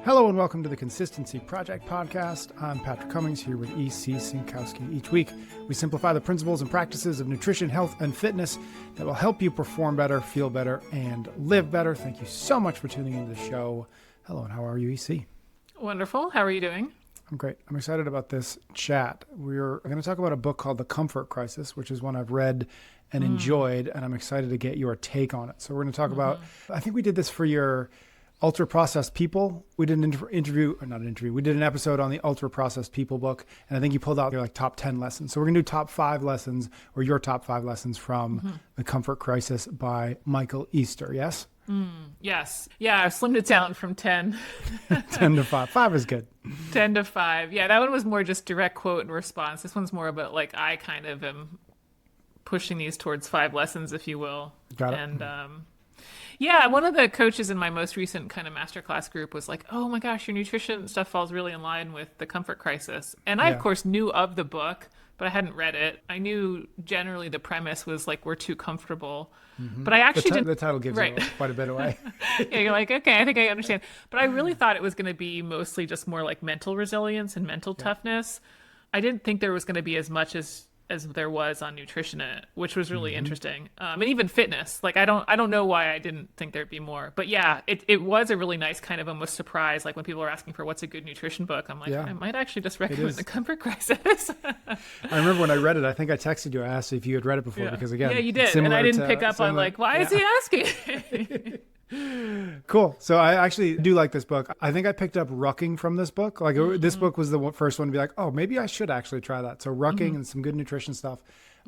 Hello and welcome to the Consistency Project podcast. I'm Patrick Cummings here with E.C. Sinkowski. Each week, we simplify the principles and practices of nutrition, health, and fitness that will help you perform better, feel better, and live better. Thank you so much for tuning into the show. Hello, and how are you, E.C.? Wonderful. How are you doing? I'm great. I'm excited about this chat. We're going to talk about a book called The Comfort Crisis, which is one I've read and enjoyed, and I'm excited to get your take on it. So we're going to talk about, I think we did this for your ultra-processed people. We did we did an episode on the ultra-processed people book, and I think you pulled out your top 10 lessons. So we're going to do top 5 lessons, or your top 5 lessons from The Comfort Crisis by Michael Easter, yes? Yes. Yeah, I've slimmed it down from 10. 10 to 5. 5 is good. 10 to 5. Yeah, that one was more just direct quote and response. This one's more about I kind of am pushing these towards 5 lessons, if you will. Got it. And yeah, one of the coaches in my most recent kind of masterclass group was like, oh my gosh, your nutrition stuff falls really in line with The Comfort Crisis. And I, of course, knew of the book, but I hadn't read it. I knew generally the premise was we're too comfortable. But I actually didn't. The title gives you quite a bit away. Yeah, you're like, okay, I think I understand. But I really thought it was going to be mostly just more like mental resilience and mental toughness. I didn't think there was going to be as much as there was on nutrition in it, which was really interesting. And even fitness. I don't know why I didn't think there'd be more. But yeah, it was a really nice kind of almost surprise. When people are asking for what's a good nutrition book, I'm like, I might actually just recommend The Comfort Crisis. I remember when I read it, I think I texted you. I asked if you had read it before because again, yeah, you did, and I didn't pick up on why is he asking? Cool. So I actually do like this book. I think I picked up rucking from this book. This book was the first one to be like, oh, maybe I should actually try that. So rucking and some good nutrition stuff.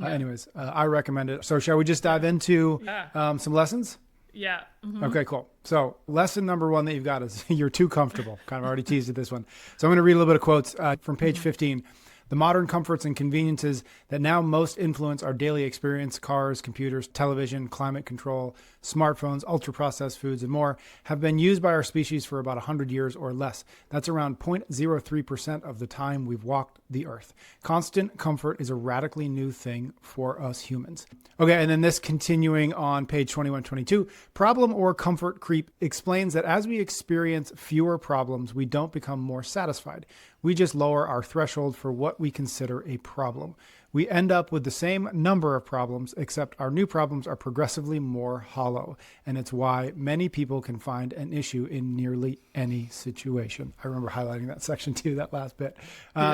Anyways, I recommend it. So shall we just dive into some lessons? Yeah. Okay, cool. So lesson number 1 that you've got is you're too comfortable. Kind of already teased at this one. So I'm going to read a little bit of quotes from page 15. The modern comforts and conveniences that now most influence our daily experience, cars, computers, television, climate control, smartphones, ultra-processed foods, and more, have been used by our species for about 100 years or less. That's around 0.03% of the time we've walked the earth. Constant comfort is a radically new thing for us humans. Okay, and then this continuing on page 21-22, problem or comfort creep explains that as we experience fewer problems, we don't become more satisfied. We just lower our threshold for what we consider a problem. We end up with the same number of problems, except our new problems are progressively more hollow. And it's why many people can find an issue in nearly any situation. I remember highlighting that section too, that last bit.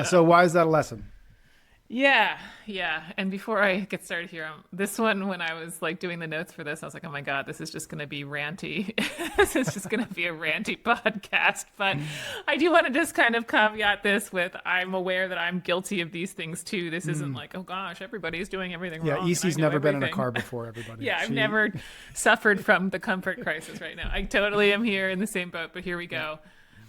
So why is that a lesson? Yeah. And before I get started here, this one, when I was doing the notes for this, I was like, oh my God, this is just going to be ranty. This is just going to be a ranty podcast. But I do want to just kind of caveat this with, I'm aware that I'm guilty of these things too. This isn't oh gosh, everybody's doing everything wrong. Yeah, EC's never been in a car before, everybody. I've never suffered from the comfort crisis right now. I totally am here in the same boat, but here we go.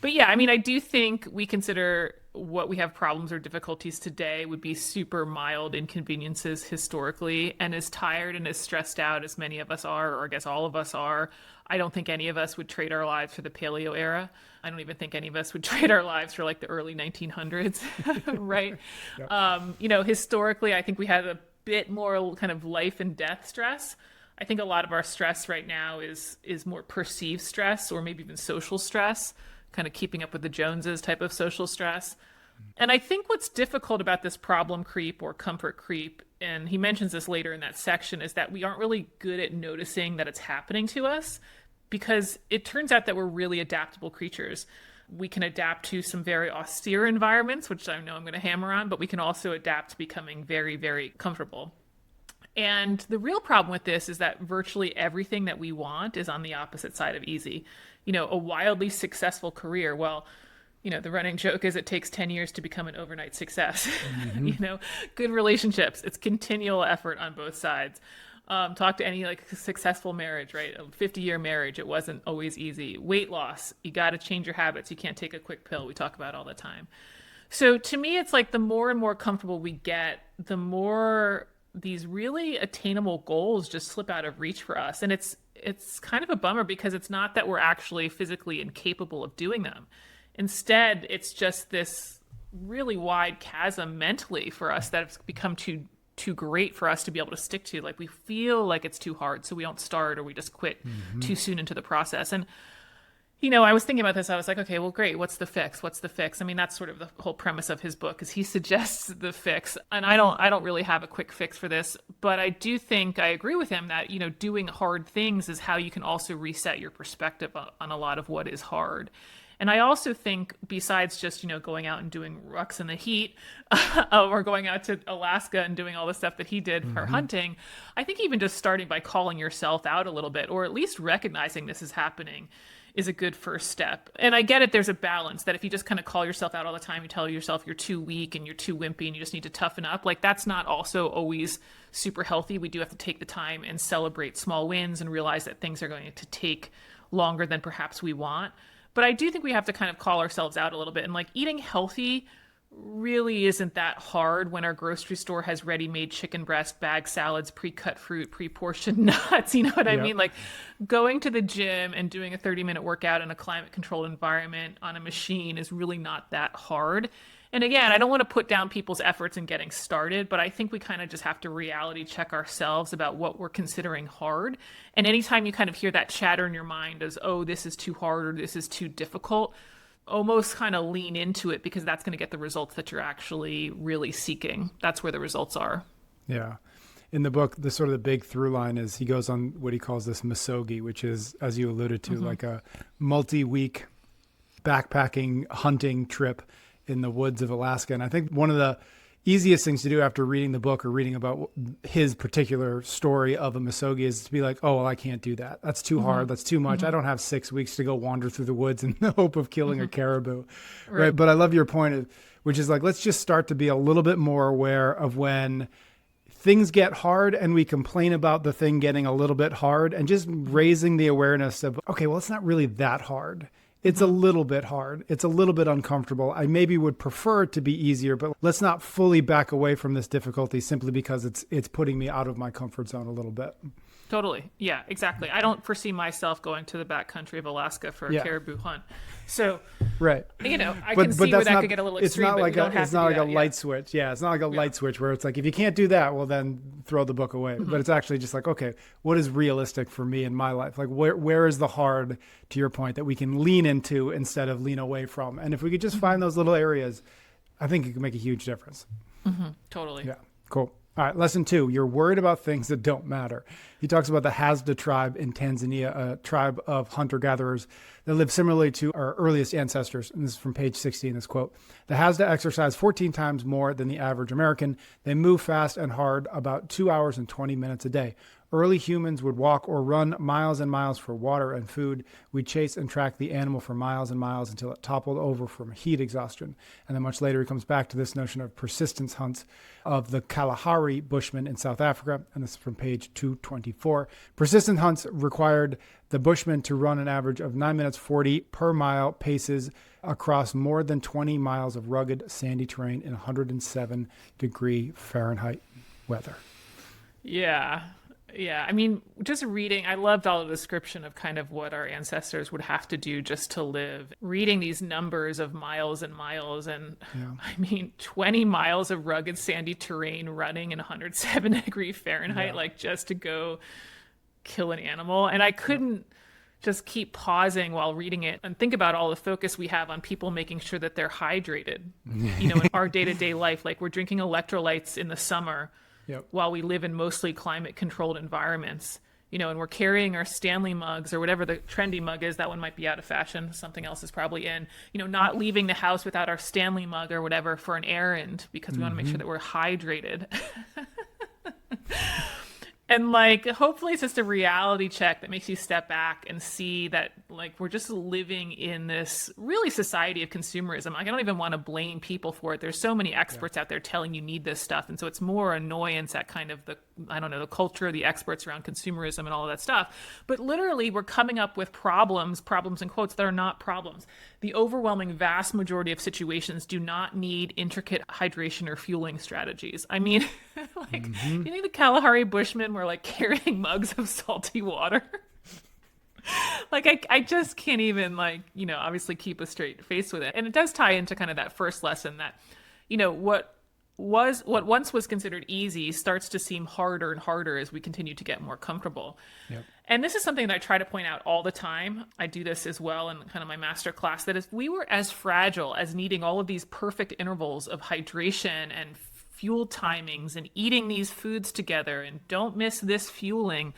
But yeah, I do think we consider what we have problems or difficulties today would be super mild inconveniences historically, and as tired and as stressed out as many of us are, or I guess all of us are, I don't think any of us would trade our lives for the paleo era. I don't even think any of us would trade our lives for the early 1900s, right? Yep. Historically, I think we had a bit more kind of life and death stress. I think a lot of our stress right now is more perceived stress, or maybe even social stress, kind of keeping up with the Joneses type of social stress. And I think what's difficult about this problem creep or comfort creep, and he mentions this later in that section, is that we aren't really good at noticing that it's happening to us, because it turns out that we're really adaptable creatures. We can adapt to some very austere environments, which I know I'm going to hammer on, but we can also adapt to becoming very, very comfortable. And the real problem with this is that virtually everything that we want is on the opposite side of easy. A wildly successful career. Well, the running joke is it takes 10 years to become an overnight success. Good relationships. It's continual effort on both sides. Talk to any successful marriage, right? A 50-year marriage. It wasn't always easy. Weight loss. You got to change your habits. You can't take a quick pill. We talk about all the time. So to me, it's the more and more comfortable we get, the more these really attainable goals just slip out of reach for us. And it's kind of a bummer, because it's not that we're actually physically incapable of doing them. Instead, it's just this really wide chasm mentally for us that it's become too great for us to be able to stick to. We feel like it's too hard, so we don't start, or we just quit too soon into the process. And I was thinking about this. I was like, okay, well, great. What's the fix? What's the fix? I mean, that's sort of the whole premise of his book is he suggests the fix. And I don't really have a quick fix for this, but I do think I agree with him that, doing hard things is how you can also reset your perspective on a lot of what is hard. And I also think besides just, going out and doing rucks in the heat or going out to Alaska and doing all the stuff that he did for hunting, I think even just starting by calling yourself out a little bit, or at least recognizing this is happening, is a good first step. And I get it, there's a balance that if you just kind of call yourself out all the time, you tell yourself you're too weak and you're too wimpy and you just need to toughen up, like that's not also always super healthy. We do have to take the time and celebrate small wins and realize that things are going to take longer than perhaps we want. But I do think we have to kind of call ourselves out a little bit. And like eating healthy really isn't that hard when our grocery store has ready-made chicken breast, bag salads, pre-cut fruit, pre-portioned nuts. You know what I mean? Like going to the gym and doing a 30-minute workout in a climate-controlled environment on a machine is really not that hard. And again, I don't want to put down people's efforts in getting started, but I think we kind of just have to reality check ourselves about what we're considering hard. And anytime you kind of hear that chatter in your mind as, oh, this is too hard or this is too difficult, almost kind of lean into it because that's going to get the results that you're actually really seeking. That's where the results are. Yeah. In the book, the sort of the big through line is he goes on what he calls this misogi, which is, as you alluded to, like a multi-week backpacking hunting trip in the woods of Alaska. And I think one of the easiest things to do after reading the book or reading about his particular story of a misogi is to be like, oh, well, I can't do that. That's too hard. That's too much. I don't have 6 weeks to go wander through the woods in the hope of killing a caribou. Right. But I love your point, which is like, let's just start to be a little bit more aware of when things get hard and we complain about the thing getting a little bit hard and just raising the awareness of, okay, well, it's not really that hard. It's a little bit hard. It's a little bit uncomfortable. I maybe would prefer it to be easier, but let's not fully back away from this difficulty simply because it's putting me out of my comfort zone a little bit. Totally. Yeah, exactly. I don't foresee myself going to the backcountry of Alaska for a caribou hunt. So, right. I can see where that could get a little extreme. It's not like a light switch. Yeah, it's not like a light switch where it's like, if you can't do that, well, then throw the book away. But it's actually just like, okay, what is realistic for me in my life? Like, where is the hard, to your point, that we can lean into instead of lean away from? And if we could just find those little areas, I think it could make a huge difference. Totally. Yeah, cool. All right, lesson 2, you're worried about things that don't matter. He talks about the Hasda tribe in Tanzania, a tribe of hunter-gatherers that live similarly to our earliest ancestors. And this is from page 60 in this quote. The Hasda exercise 14 times more than the average American. They move fast and hard, about 2 hours and 20 minutes a day. Early humans would walk or run miles and miles for water and food. We'd chase and track the animal for miles and miles until it toppled over from heat exhaustion. And then much later, he comes back to this notion of persistence hunts of the Kalahari Bushmen in South Africa. And this is from page 224. Persistent hunts required the Bushmen to run an average of 9 minutes 40 per mile paces across more than 20 miles of rugged, sandy terrain in 107-degree Fahrenheit weather. Yeah. Yeah, I mean, just reading, I loved all the description of kind of what our ancestors would have to do just to live. Reading these numbers of miles and miles, and I mean, 20 miles of rugged, sandy terrain running in 107-degree Fahrenheit, like just to go kill an animal. And I couldn't just keep pausing while reading it and think about all the focus we have on people making sure that they're hydrated, in our day-to-day life. Like we're drinking electrolytes in the summer. While we live in mostly climate-controlled environments, and we're carrying our Stanley mugs or whatever the trendy mug is. That one might be out of fashion. Something else is probably in. Not leaving the house without our Stanley mug or whatever for an errand because we want to make sure that we're hydrated. And like, hopefully it's just a reality check that makes you step back and see that like we're just living in this really society of consumerism. Like, I don't even want to blame people for it. There's so many experts out there telling you need this stuff. And so it's more annoyance at kind of the culture, the experts around consumerism and all of that stuff. But literally we're coming up with problems in quotes, that are not problems. The overwhelming vast majority of situations do not need intricate hydration or fueling strategies. I mean, like, you think the Kalahari Bushmen were like carrying mugs of salty water? Like, I just can't even obviously keep a straight face with it. And it does tie into kind of that first lesson that, what what once was considered easy starts to seem harder and harder as we continue to get more comfortable. Yep. And this is something that I try to point out all the time. I do this as well in kind of my master class, that if we were as fragile as needing all of these perfect intervals of hydration and fuel timings and eating these foods together and don't miss this fueling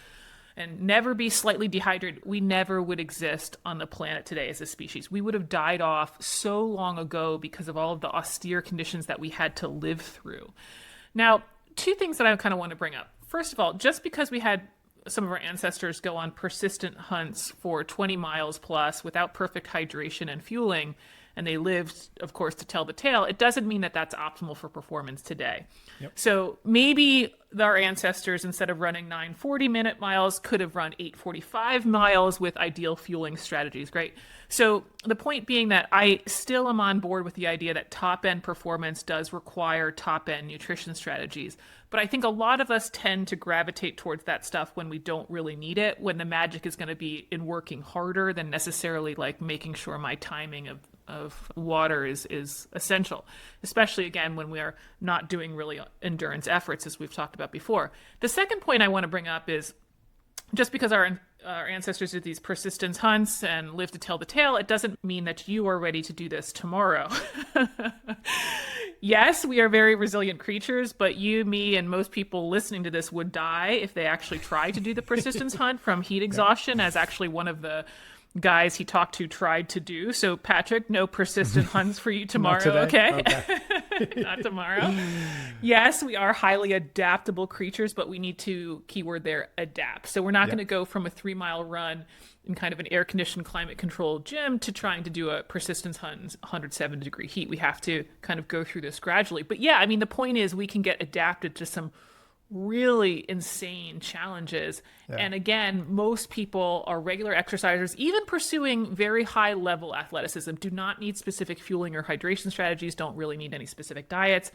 and never be slightly dehydrated, we never would exist on the planet today as a species. We would have died off so long ago because of all of the austere conditions that we had to live through. Now, two things that I kind of want to bring up. First of all, just because we had some of our ancestors go on persistent hunts for 20 miles plus without perfect hydration and fueling, and they lived, of course, to tell the tale, it doesn't mean that that's optimal for performance today. Yep. So maybe our ancestors, instead of running 9 40-minute miles, could have run 8 45 miles with ideal fueling strategies, right? So the point being that I still am on board with the idea that top-end performance does require top-end nutrition strategies. But I think a lot of us tend to gravitate towards that stuff when we don't really need it, when the magic is going to be in working harder than necessarily like making sure my timing of water is essential, especially again when we are not doing really endurance efforts, as we've talked about before. The second point I want to bring up is just because our ancestors did these persistence hunts and lived to tell the tale, it doesn't mean that you are ready to do this tomorrow. Yes, we are very resilient creatures, but you, me, and most people listening to this would die if they actually tried to do the persistence hunt from heat exhaustion, as actually one of the guys he talked to tried to do. So Patrick, no persistent hunts for you tomorrow. Okay. Not tomorrow. Yes, we are highly adaptable creatures, but we need to, keyword there, adapt. So we're not going to go from a 3-mile run in kind of an air-conditioned, climate-controlled gym to trying to do a persistence hunt in 107-degree heat. We have to kind of go through this gradually. But yeah, I mean, the point is we can get adapted to some really insane challenges. Yeah. And again, most people are regular exercisers, even pursuing very high level athleticism, do not need specific fueling or hydration strategies, don't really need any specific diets.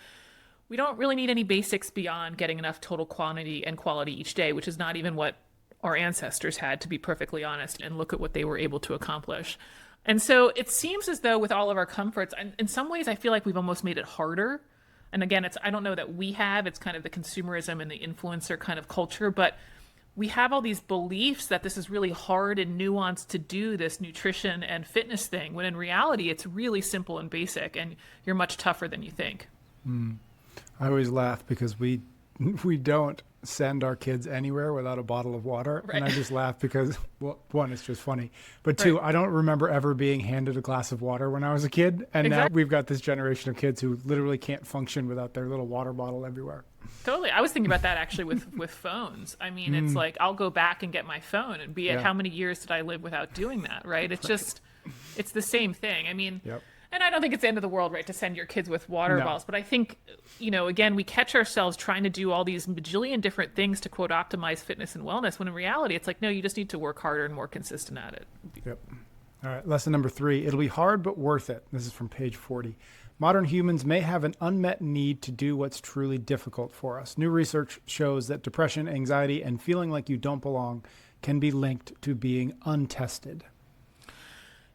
We don't really need any basics beyond getting enough total quantity and quality each day, which is not even what our ancestors had, to be perfectly honest, and look at what they were able to accomplish. And so it seems as though with all of our comforts, and in some ways I feel like we've almost made it harder. And again, I don't know that we have, it's kind of the consumerism and the influencer kind of culture, but we have all these beliefs that this is really hard and nuanced to do this nutrition and fitness thing, when in reality, it's really simple and basic, and you're much tougher than you think. I always laugh because we don't send our kids anywhere without a bottle of water. Right. And I just laugh because, well, one, it's just funny. But two, I don't remember ever being handed a glass of water when I was a kid. And now we've got this generation of kids who literally can't function without their little water bottle everywhere. Totally. I was thinking about that actually with phones. I mean, it's like I'll go back and get my phone, and be it how many years did I live without doing that, right? It's just, it's the same thing. I mean, and I don't think it's the end of the world, right, to send your kids with water bottles. But I think, again, we catch ourselves trying to do all these bajillion different things to, quote, optimize fitness and wellness, when in reality, it's like, no, you just need to work harder and more consistent at it. Yep. All right. Lesson number 3, it'll be hard but worth it. This is from page 40. Modern humans may have an unmet need to do what's truly difficult for us. New research shows that depression, anxiety, and feeling like you don't belong can be linked to being untested.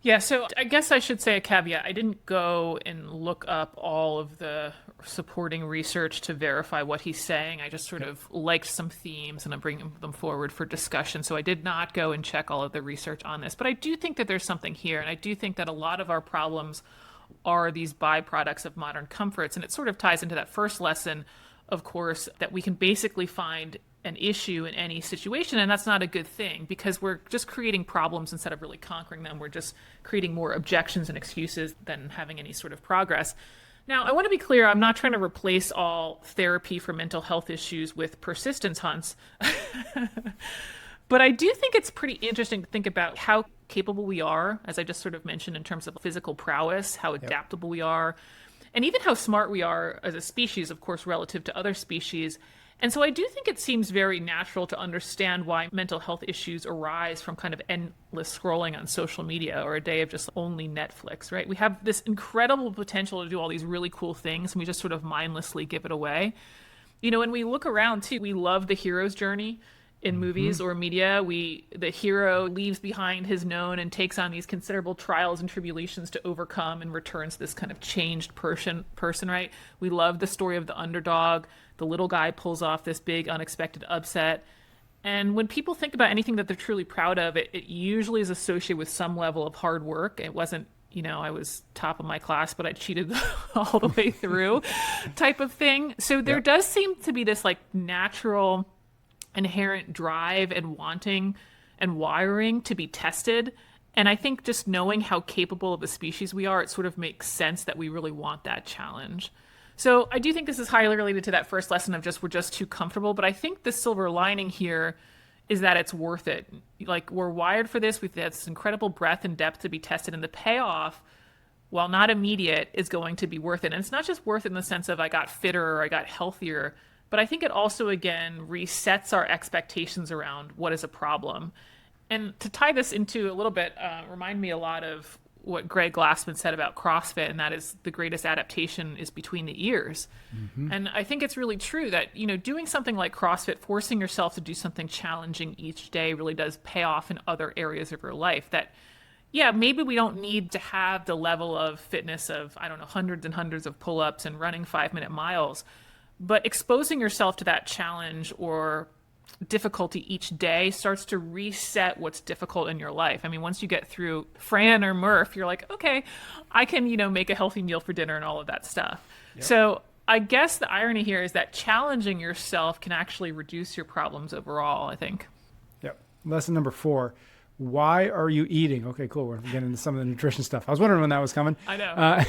Yeah, so I guess I should say a caveat. I didn't go and look up all of the supporting research to verify what he's saying. I just sort of liked some themes, and I'm bringing them forward for discussion. So I did not go and check all of the research on this. But I do think that there's something here, and I do think that a lot of our problems are these byproducts of modern comforts. And it sort of ties into that first lesson, of course, that we can basically find an issue in any situation, and that's not a good thing, because we're just creating problems instead of really conquering them. We're just creating more objections and excuses than having any sort of progress. Now, I want to be clear, I'm not trying to replace all therapy for mental health issues with persistence hunts. But I do think it's pretty interesting to think about how capable we are, as I just sort of mentioned, in terms of physical prowess, how adaptable we are, and even how smart we are as a species, of course, relative to other species. And so I do think it seems very natural to understand why mental health issues arise from kind of endless scrolling on social media or a day of just only Netflix, right? We have this incredible potential to do all these really cool things, and we just sort of mindlessly give it away. When we look around too, we love the hero's journey in movies or media. The hero leaves behind his known and takes on these considerable trials and tribulations to overcome and returns this kind of changed person, right? We love the story of the underdog. The little guy pulls off this big unexpected upset. And when people think about anything that they're truly proud of, it usually is associated with some level of hard work. It wasn't, I was top of my class, but I cheated all the way through type of thing. So there does seem to be this like natural inherent drive and wanting and wiring to be tested. And I think just knowing how capable of a species we are, it sort of makes sense that we really want that challenge. So I do think this is highly related to that first lesson of just we're just too comfortable. But I think the silver lining here is that it's worth it. Like, we're wired for this. We've had this incredible breadth and depth to be tested. And the payoff, while not immediate, is going to be worth it. And it's not just worth it in the sense of I got fitter or I got healthier, but I think it also, again, resets our expectations around what is a problem. And to tie this into a little bit, remind me a lot of what Greg Glassman said about CrossFit, and that is the greatest adaptation is between the ears. And I think it's really true that, doing something like CrossFit, forcing yourself to do something challenging each day really does pay off in other areas of your life that, yeah, maybe we don't need to have the level of fitness of, I don't know, hundreds and hundreds of pull-ups and running 5-minute miles. But exposing yourself to that challenge or difficulty each day starts to reset what's difficult in your life. I mean, once you get through Fran or Murph, you're like, okay, I can, make a healthy meal for dinner and all of that stuff. Yep. So I guess the irony here is that challenging yourself can actually reduce your problems overall, I think. Yep. Lesson number 4. Why are you eating? Okay, cool. We're getting into some of the nutrition stuff. I was wondering when that was coming. I know.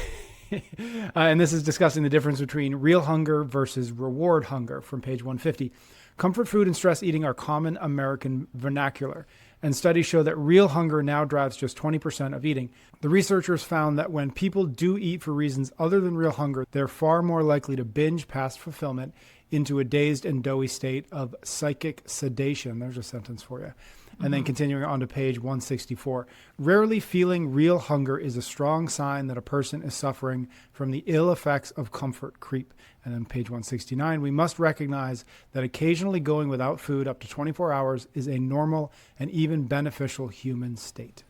And this is discussing the difference between real hunger versus reward hunger from page 150. Comfort food and stress eating are common American vernacular, and studies show that real hunger now drives just 20% of eating. The researchers found that when people do eat for reasons other than real hunger, they're far more likely to binge past fulfillment into a dazed and doughy state of psychic sedation. There's a sentence for you. And then continuing on to page 164. Rarely feeling real hunger is a strong sign that a person is suffering from the ill effects of comfort creep. And then page 169, we must recognize that occasionally going without food up to 24 hours is a normal and even beneficial human state.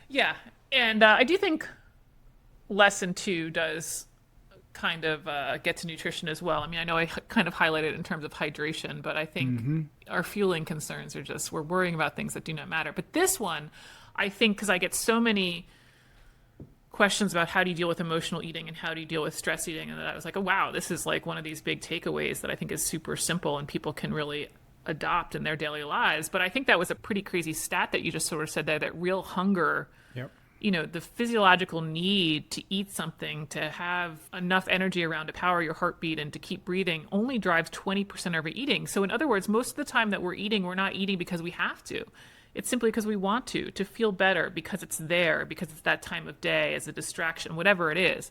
Yeah. And I do think lesson 2 does kind of get to nutrition as well. I mean, I know I kind of highlighted in terms of hydration, but I think our fueling concerns are just, we're worrying about things that do not matter. But this one, I think, because I get so many questions about how do you deal with emotional eating and how do you deal with stress eating, and I was like, oh, wow, this is like one of these big takeaways that I think is super simple and people can really adopt in their daily lives. But I think that was a pretty crazy stat that you just sort of said there, that real hunger, the physiological need to eat something, to have enough energy around to power your heartbeat and to keep breathing only drives 20% of our eating. So in other words, most of the time that we're not eating because we have to. It's simply because we want to feel better, because it's there, because it's that time of day, as a distraction, whatever it is.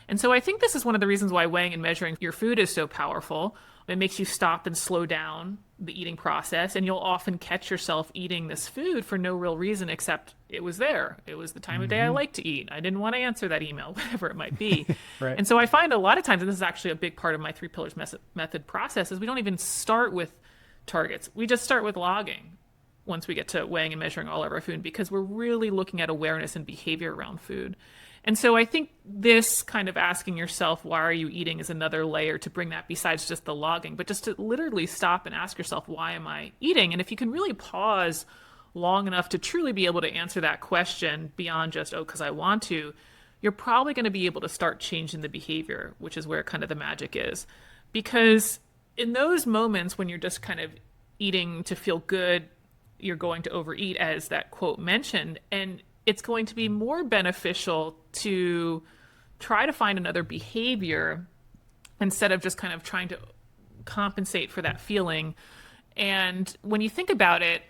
And so I think this is one of the reasons why weighing and measuring your food is so powerful. It makes you stop and slow down the eating process, and you'll often catch yourself eating this food for no real reason except it was there. It was the time of day I like to eat. I didn't want to answer that email, whatever it might be. Right. And so I find a lot of times, and this is actually a big part of my 3 pillars method process, is we don't even start with targets. We just start with logging once we get to weighing and measuring all of our food, because we're really looking at awareness and behavior around food. And so I think this kind of asking yourself, why are you eating, is another layer to bring that besides just the logging, but just to literally stop and ask yourself, why am I eating? And if you can really pause long enough to truly be able to answer that question beyond just, because I want to, you're probably going to be able to start changing the behavior, which is where kind of the magic is. Because in those moments when you're just kind of eating to feel good, you're going to overeat, as that quote mentioned, and it's going to be more beneficial to try to find another behavior instead of just kind of trying to compensate for that feeling. And when you think about it,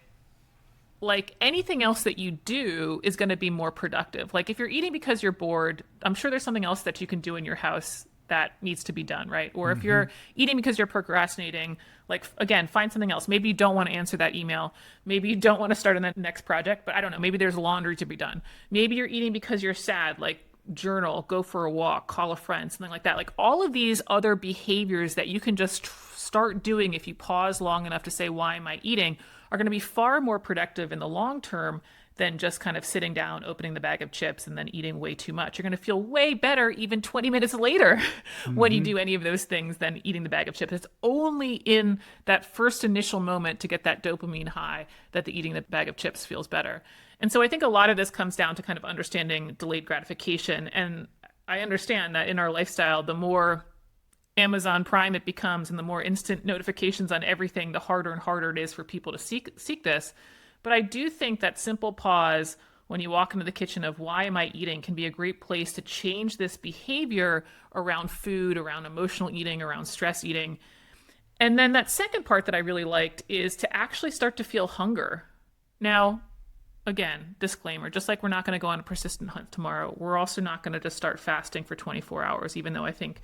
like anything else that you do is going to be more productive. Like if you're eating because you're bored, I'm sure there's something else that you can do in your house that needs to be done, right? Or if you're eating because you're procrastinating, like, again, find something else. Maybe you don't want to answer that email. Maybe you don't want to start on that next project, but I don't know. Maybe there's laundry to be done. Maybe you're eating because you're sad, like journal, go for a walk, call a friend, something like that. Like all of these other behaviors that you can just start doing if you pause long enough to say, why am I eating, are going to be far more productive in the long term than just kind of sitting down, opening the bag of chips, and then eating way too much. You're going to feel way better even 20 minutes later when you do any of those things than eating the bag of chips. It's only in that first initial moment to get that dopamine high that the eating the bag of chips feels better. And so I think a lot of this comes down to kind of understanding delayed gratification. And I understand that in our lifestyle, the more Amazon Prime it becomes and the more instant notifications on everything, the harder and harder it is for people to seek this. But I do think that simple pause when you walk into the kitchen of why am I eating can be a great place to change this behavior around food, around emotional eating, around stress eating. And then that second part that I really liked is to actually start to feel hunger. Now, again, disclaimer, just like we're not going to go on a persistent hunt tomorrow, we're also not going to just start fasting for 24 hours, even though I think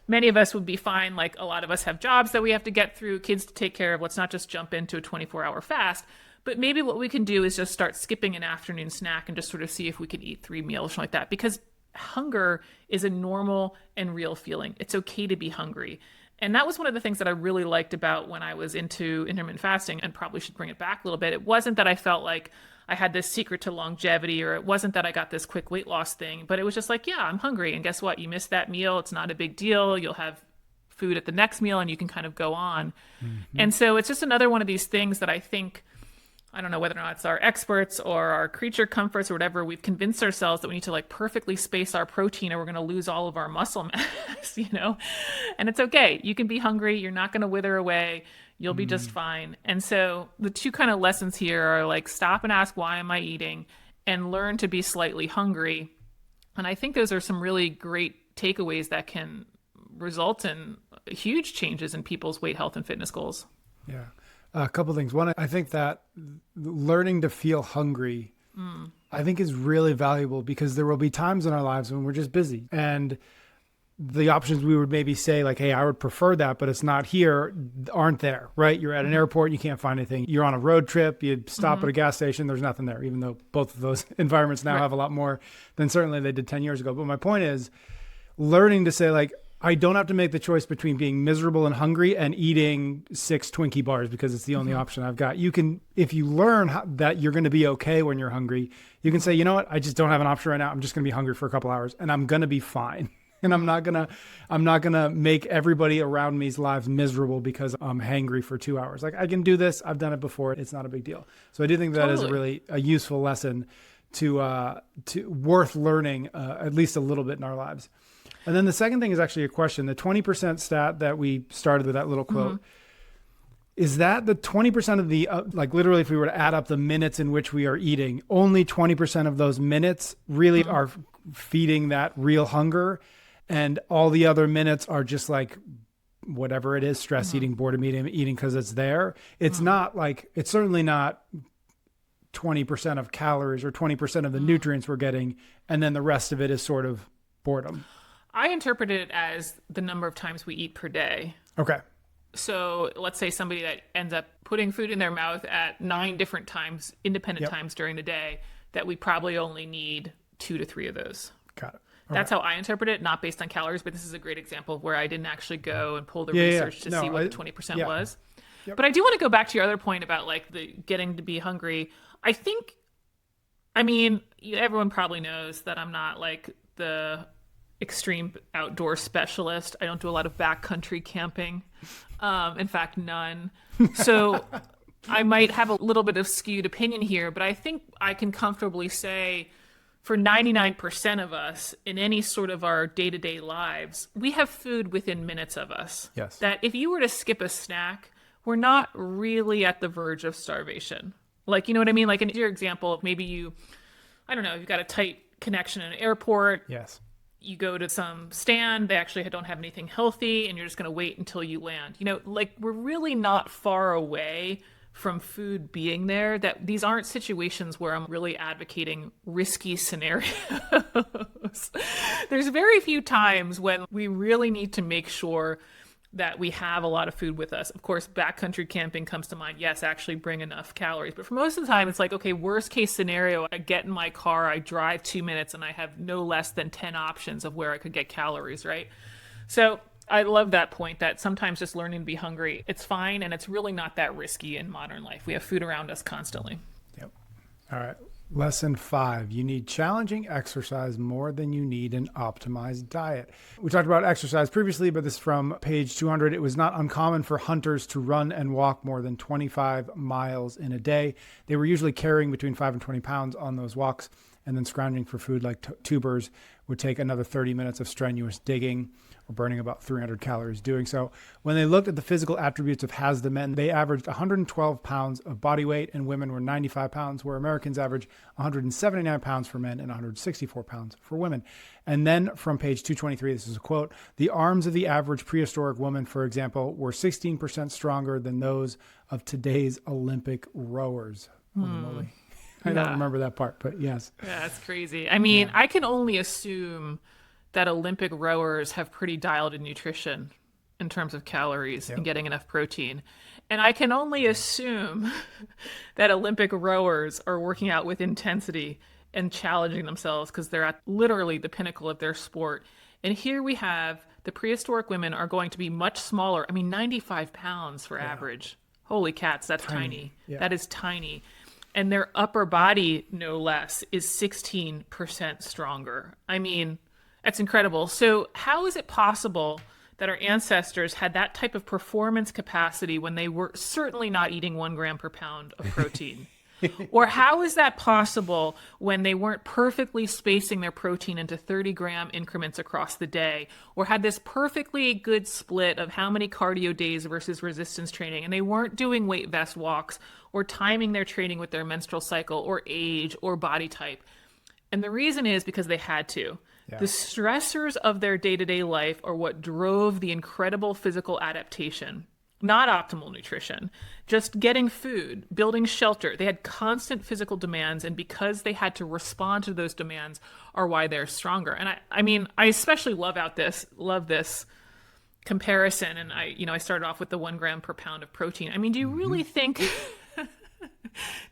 many of us would be fine. Like a lot of us have jobs that we have to get through, kids to take care of. Let's not just jump into a 24-hour fast. But maybe what we can do is just start skipping an afternoon snack and just sort of see if we can eat 3 meals or something like that. Because hunger is a normal and real feeling. It's okay to be hungry. And that was one of the things that I really liked about when I was into intermittent fasting, and probably should bring it back a little bit. It wasn't that I felt like I had this secret to longevity, or it wasn't that I got this quick weight loss thing, but it was just like, yeah, I'm hungry. And guess what? You missed that meal. It's not a big deal. You'll have food at the next meal and you can kind of go on. And so it's just another one of these things that I think, I don't know whether or not it's our experts or our creature comforts or whatever, we've convinced ourselves that we need to like perfectly space our protein or we're going to lose all of our muscle mass, and it's okay. You can be hungry. You're not going to wither away. You'll be just fine. And so the two kind of lessons here are like, stop and ask, why am I eating? And learn to be slightly hungry. And I think those are some really great takeaways that can result in huge changes in people's weight, health, and fitness goals. Yeah. A couple of things. One, I think that learning to feel hungry, I think is really valuable, because there will be times in our lives when we're just busy, and the options we would maybe say like, hey, I would prefer that, but it's not here, aren't there, right? You're at an airport, you can't find anything. You're on a road trip, you stop at a gas station, there's nothing there, even though both of those environments now have a lot more than certainly they did 10 years ago. But my point is learning to say like, I don't have to make the choice between being miserable and hungry and eating 6 Twinkie bars because it's the only option I've got. You can, if you learn that you're going to be okay when you're hungry, you can say, you know what, I just don't have an option right now. I'm just going to be hungry for a couple hours and I'm going to be fine. And I'm not gonna make everybody around me's lives miserable because I'm hangry for 2 hours. Like, I can do this. I've done it before. It's not a big deal. So I do think that is a useful lesson to worth learning at least a little bit in our lives. And then the second thing is actually a question. The 20% stat that we started with, that little quote, is that the 20% of the, like literally if we were to add up the minutes in which we are eating, only 20% of those minutes really are feeding that real hunger, and all the other minutes are just like whatever it is, stress eating, boredom eating because it's there. It's not like, it's certainly not 20% of calories or 20% of the nutrients we're getting, and then the rest of it is sort of boredom. I interpret it as the number of times we eat per day. Okay. So let's say somebody that ends up putting food in their mouth at 9 different times, independent times during the day, that we probably only need 2 to 3 of those. Got it. That's how I interpret it, not based on calories, but this is a great example of where I didn't actually go and pull the research to see what the 20% was. Yep. But I do want to go back to your other point about like the getting to be hungry. I mean, everyone probably knows that I'm not like the extreme outdoor specialist. I don't do a lot of backcountry camping. In fact, none. So I might have a little bit of skewed opinion here, but I think I can comfortably say for 99% of us in any sort of our day-to-day lives, we have food within minutes of us. Yes. That if you were to skip a snack, we're not really at the verge of starvation. Like, you know what I mean? Like in your example, maybe you've got a tight connection in an airport. Yes. You go to some stand, they actually don't have anything healthy, and you're just going to wait until you land. Like we're really not far away from food being there, that these aren't situations where I'm really advocating risky scenarios. There's very few times when we really need to make sure that we have a lot of food with us. Of course, backcountry camping comes to mind. Yes, actually bring enough calories. But for most of the time, it's like, okay, worst case scenario, I get in my car, I drive 2 minutes, and I have no less than 10 options of where I could get calories, right? So I love that point that sometimes just learning to be hungry, it's fine. And it's really not that risky in modern life. We have food around us constantly. Yep. All right. Lesson 5, you need challenging exercise more than you need an optimized diet. We talked about exercise previously, but this is from page 200. It was not uncommon for hunters to run and walk more than 25 miles in a day. They were usually carrying between 5 and 20 pounds on those walks, and then scrounging for food like tubers would take another 30 minutes of strenuous digging, or burning about 300 calories doing so. When they looked at the physical attributes of Hasda men, they averaged 112 pounds of body weight, and women were 95 pounds, where Americans average 179 pounds for men and 164 pounds for women. And then from page 223, this is a quote, the arms of the average prehistoric woman, for example, were 16% stronger than those of today's Olympic rowers. Holy moly. I don't remember that part, but yes. Yeah, that's crazy. I mean, I can only assume that Olympic rowers have pretty dialed in nutrition in terms of calories and getting enough protein. And I can only assume that Olympic rowers are working out with intensity and challenging themselves because they're at literally the pinnacle of their sport. And here we have the prehistoric women are going to be much smaller. I mean, 95 pounds for average. Holy cats, that's tiny. Yeah. That is tiny. And their upper body, no less, is 16% stronger. I mean, that's incredible. So how is it possible that our ancestors had that type of performance capacity when they were certainly not eating 1 gram per pound of protein? Or how is that possible when they weren't perfectly spacing their protein into 30-gram increments across the day, or had this perfectly good split of how many cardio days versus resistance training, and they weren't doing weight vest walks or timing their training with their menstrual cycle or age or body type? And the reason is because they had to. Yeah. The stressors of their day-to-day life are what drove the incredible physical adaptation. Not optimal nutrition, just getting food, building shelter. They had constant physical demands, and because they had to respond to those demands are why they're stronger. And I mean, I especially love this comparison. And I started off with the 1 gram per pound of protein. I mean, do you really think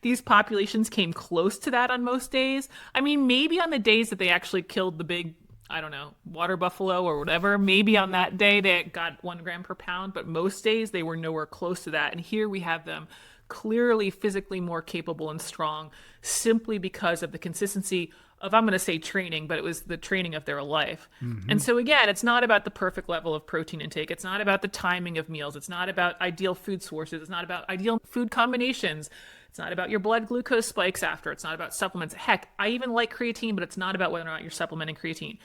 these populations came close to that on most days? I mean, maybe on the days that they actually killed the big, I don't know, water buffalo or whatever, maybe on that day they got 1 gram per pound, but most days they were nowhere close to that. And here we have them clearly physically more capable and strong simply because of the consistency of, I'm going to say training, but it was the training of their life. And so again, it's not about the perfect level of protein intake. It's not about the timing of meals. It's not about ideal food sources. It's not about ideal food combinations. It's not about your blood glucose spikes after. It's not about supplements. Heck, I even like creatine, but it's not about whether or not you're supplementing creatine.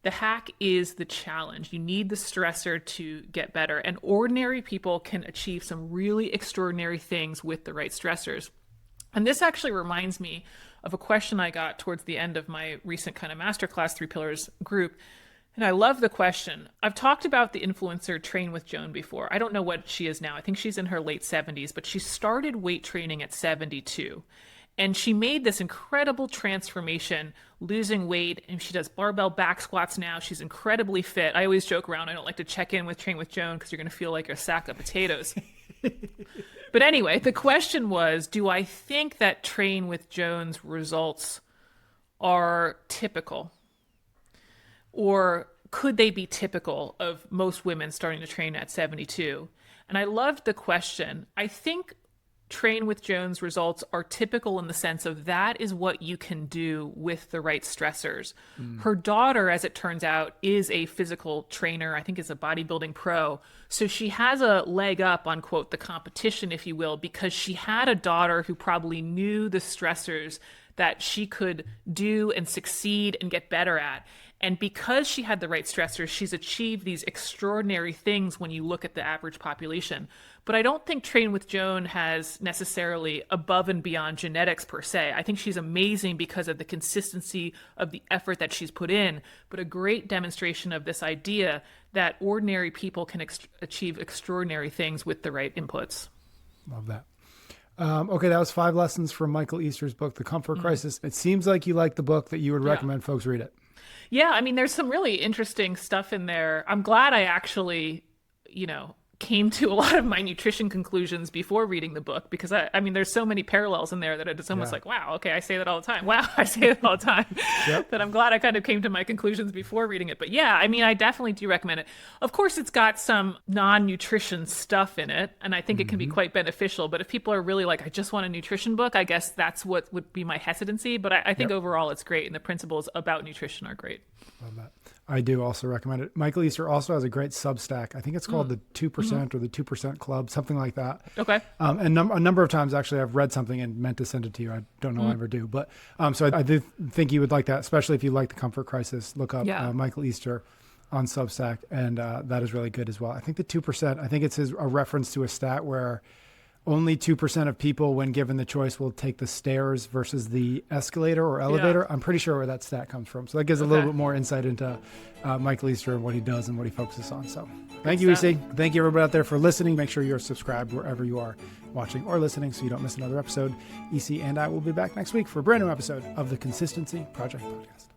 The hack is the challenge. You need the stressor to get better. And ordinary people can achieve some really extraordinary things with the right stressors. And this actually reminds me of a question I got towards the end of my recent kind of masterclass 3 Pillars group. And I love the question. I've talked about the influencer Train with Joan before. I don't know what she is now. I think she's in her late 70s, but she started weight training at 72. And she made this incredible transformation, losing weight, and she does barbell back squats now. She's incredibly fit. I always joke around, I don't like to check in with Train with Joan because you're going to feel like a sack of potatoes. But anyway, the question was, do I think that Train with Joan's results are typical? Or could they be typical of most women starting to train at 72? And I loved the question. I think Train with Joan's results are typical in the sense of that is what you can do with the right stressors. Her daughter, as it turns out, is a physical trainer. I think is a bodybuilding pro. So she has a leg up on, quote, the competition, if you will, because she had a daughter who probably knew the stressors that she could do and succeed and get better at. And because she had the right stressors, she's achieved these extraordinary things when you look at the average population. But I don't think Train with Joan has necessarily above and beyond genetics per se. I think she's amazing because of the consistency of the effort that she's put in, but a great demonstration of this idea that ordinary people can achieve extraordinary things with the right inputs. Love that. Okay, that was 5 lessons from Michael Easter's book, The Comfort Crisis. It seems like you like the book, that you would recommend folks read it. Yeah, I mean, there's some really interesting stuff in there. I'm glad I actually, came to a lot of my nutrition conclusions before reading the book, because I mean, there's so many parallels in there that it's almost like, wow, okay, I say that all the time. Wow, I say it all the time. Yep. That I'm glad I kind of came to my conclusions before reading it. But yeah, I mean, I definitely do recommend it. Of course, it's got some non-nutrition stuff in it, and I think it can be quite beneficial. But if people are really like, I just want a nutrition book, I guess that's what would be my hesitancy. But I think overall it's great, and the principles about nutrition are great. Love that. I do also recommend it. Michael Easter also has a great Substack. I think it's called the 2% or the 2% Club, something like that. Okay. And a number of times, actually, I've read something and meant to send it to you. I don't know I ever do. But so I do think you would like that, especially if you like the comfort crisis. Look up Michael Easter on Substack, and that is really good as well. I think the 2%, I think it's a reference to a stat where only 2% of people, when given the choice, will take the stairs versus the escalator or elevator. I'm pretty sure where that stat comes from. So that gives a little bit more insight into Michael Easter and what he does and what he focuses on. So thank you, EC. Thank you, everybody out there, for listening. Make sure you're subscribed wherever you are watching or listening so you don't miss another episode. EC and I will be back next week for a brand new episode of the Consistency Project Podcast.